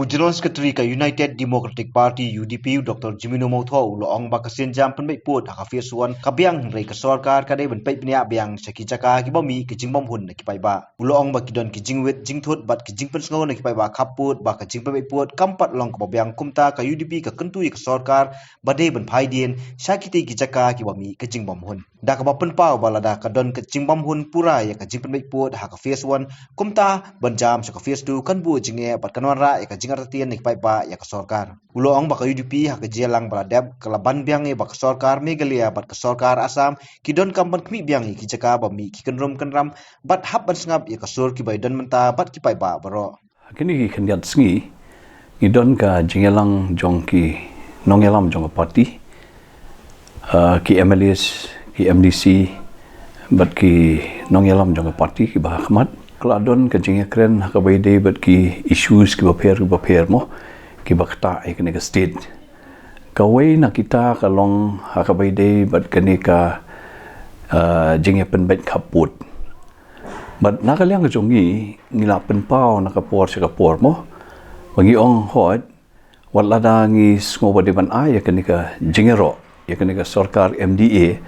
General Secretary ka United Democratic Party UDP Dr. Jimino Mautho lo ong bakasin jam pen put ha ka suan kabiang rei ka sarkar ka dei ben pe pnia biang saki jaka ki bami ki jingbom hun ki pai ba ulo ong ba ki don ki jingwet jingthut bat ki jingpen sngo ki pai ba khaput ba ka jingpe put kampat long ka biang kumta ka UDP ka kentu ka sarkar ba dei ben phai dien saki te ki jaka ki bami ki jingbom hun da ka ba pen pau ba la da ka don ka jingbom hun pura ya ka jingpen put ha ka suan kumta ban jam sa ka tu kan bu jinge bat kanwan ra ya ka jingar tien nik pai ba ya ka sarkar ulo ong ba ka UDP ha ka jelang ba deb kala ban biang e ba ka sarkar Meghalaya bat ka sarkar Assam ki don kam ban kmi biang ki jaka ba mi ki kenrom kenram bat hab ban sngap ya ka sur ki bai don menta bat ki pai ba baro kini ki khendiat sngi ni don ka jingelang jong ki nongelam jong party ki MLAs ki MDC bat ki nongelam jong party ki ba khmat kladon ka jingekren ka bai dei bat ki issues ki ba pher mo ki ba kta ek ne ka state ka wei na kita ka long ha ka bai dei bat kani ka jinge pen bet khaput bat na ka liang ka jongi ngila pen pau na ka por sa ka por mo wangi ong hot wala da ngi sngo ba de ban ai kani ka jingero ya kani ka sarkar MDA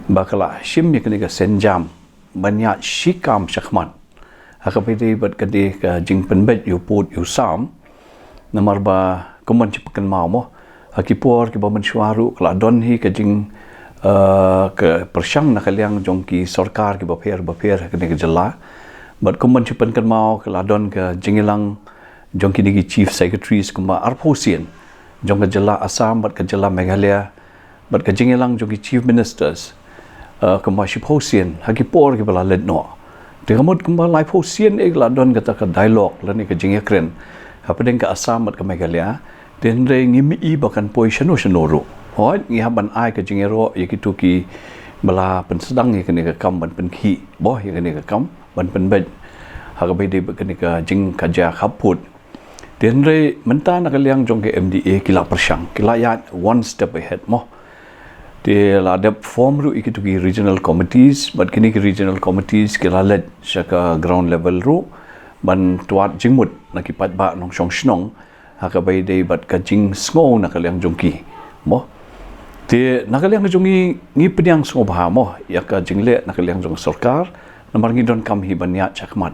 bakala shim ya kani ka senjam banya shikam shakhman hakapiti bat kadi ka jing penbet yu put yu sam namar ba kuman cipakan mau mo hakipor ki ba mensuaru kala don hi ka jing ke persyang na kaliang jong ki sarkar ki ba pher kani ka jala bat kuman cipakan mau kala don ka jingilang jong ki ni chief secretaries kuma arposian jong ka jala Assam bat ka jala Meghalaya bat ka jingilang jong ki chief ministers kuma shiposian hakipor ki bala ledno Dengamut kumbal live hosien egla don kata ka dialog lani ka jingekren hapedeng ka Assam at ka Meghalaya den re ngimi i bakan poi shano ro hoi ngi haban ai ka jingero yakitu ki bala pensedang ya kani ka kam ban penki boh ya kani ka kam ban penbet ha ka bai de kani ka jing ka ja khaput den re menta na ka liang jong ke MDA kila persyang kila ya one step ahead mo de la de form ru ikitu ki regional committees but kini ki regional committees kila led saka ground level ru ban tuat jingmut na ki pat ba nong song snong ha ka bai dei bat ka jing sngo na ka liang jongki mo te na ka liang jongi ngi pediang sngo ba mo ya ka jingle na ka liang jong sarkar namar ngi don kam hi banya chakman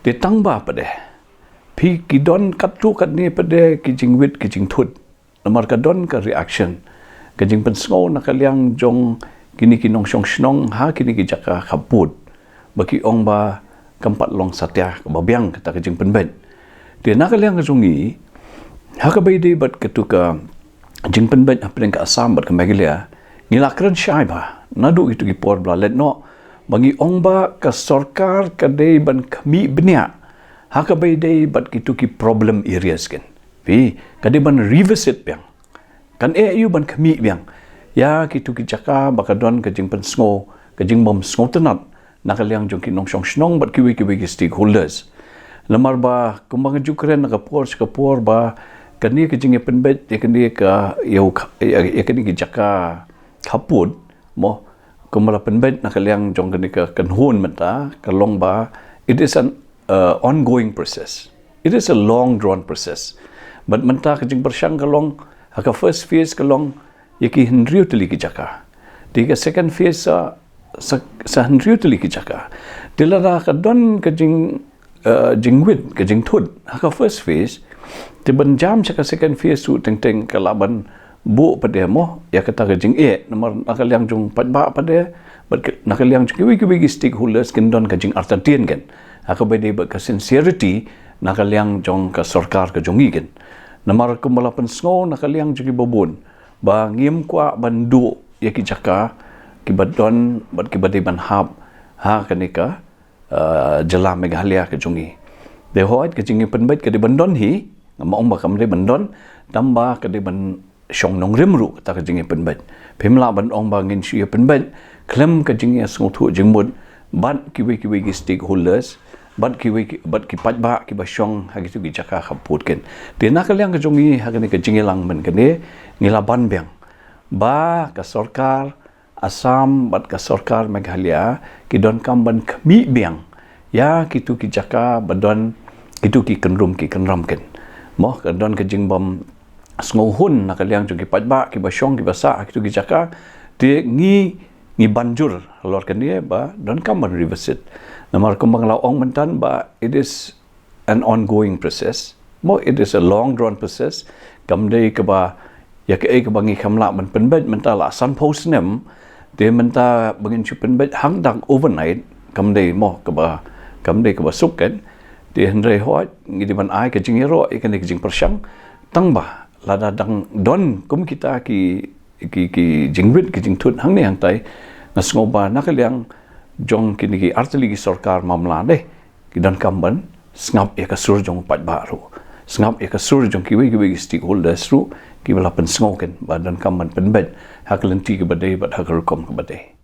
te tang ba pa de phi ki don kat tu kat ni pa de ki jingwit ki jingthut namar ka don ka reaction kajing pensngo na kaliang jong kini kinong song snong ha kini ki jaka khaput baki ong ba kampat long satya ka babiang kata kajing penbet dia na kaliang jongi ha ka bai de bat ketuka jing penbet apeng ka Assam bat ka Meghalaya ngilakran syai ba nadu itu ki por blalet no bangi ong ba ka sarkar ka de ban kami benya ha ka bai de bat kitu ki problem areas ken vi ka de ban revisit biang kan EU ban kami biang ya kitu ki jaka bakadon ka jing pensngo ka jing bom sngo tenat nakaliang jong kinong song snong bat kiwi ki stakeholders lamar ba kumbang jukren ka por ba kani ka jing penbet ya kani ka ya kani ki jaka khaput mo kumala penbet nakaliang jong kani ka kanhun mata kalong ba it is an ongoing process, it is a long drawn process but menta ka jing persyang kalong haka first phase kalong yaki hendriu teli ki jaka tiga second phase sa hendriu teli ki jaka dilara ka don ka jingwit ka jingthut haka first phase ti ban jam sa ka second phase su teng kalaban bu pade mo ya kata ka jing nomor nakaliang jung patba pade but nakaliang jung kiwi stakeholders ken don ka jing artatien ken haka bade ba ka sincerity nakaliang jong ka sarkar ka jongi ken namar kumbala pensngo nakaliang jugi babun ba ngim kwa bandu yaki jaka ki badon bat ki badai ban hab ha kanika jala Meghalaya ka jungi de hoit ka jingi penbet ka di bandon hi ngam ba kam de bandon tamba ka di ban shong nong rimru ta ka jingi penbet pimla ban ong ba ngin shi penbet klem ka jingi sngo thu jingmut ban kiwi ki stakeholders bat ki patba ki basyong hagitu ki jaka khaput ken de na kaliang ka jongi hagani ka jingelang men kene ngilaban biang ba ka sarkar Assam bat ka sarkar Meghalaya ki don kam ban kami biang ya kitu ki jaka badon kitu ki kenrum ken mo ka don ka jingbam sngohun na kaliang jong ki pajba ki basyong ki basa ki tu ki jaka ti ngi banjur lor kan dia ba don kam revisit namar kumbang laong mentan ba it is an ongoing process mo it is a long drawn process kam dei ka ba ya ke ka bangi khamla man penbet menta la san post nem de menta bangin chu penbet hang dang overnight kam dei mo ka ba suk kan de hendrei hoi ngi di man ai ka jingero e kan ki jing persyang tang ba lada dang don kum kita ki jingwit ki jingtun hang ne hang tai nasngoba nakaliang jong kini ki artili ki sarkar mamla de ki dan kamban snap e ka sur jong pat ba ru snap e ka sur jong ki wi stakeholders ru ki bala pen sngoken ba dan kamban pen bet haklen ti ki bade bat hakar kom ka bade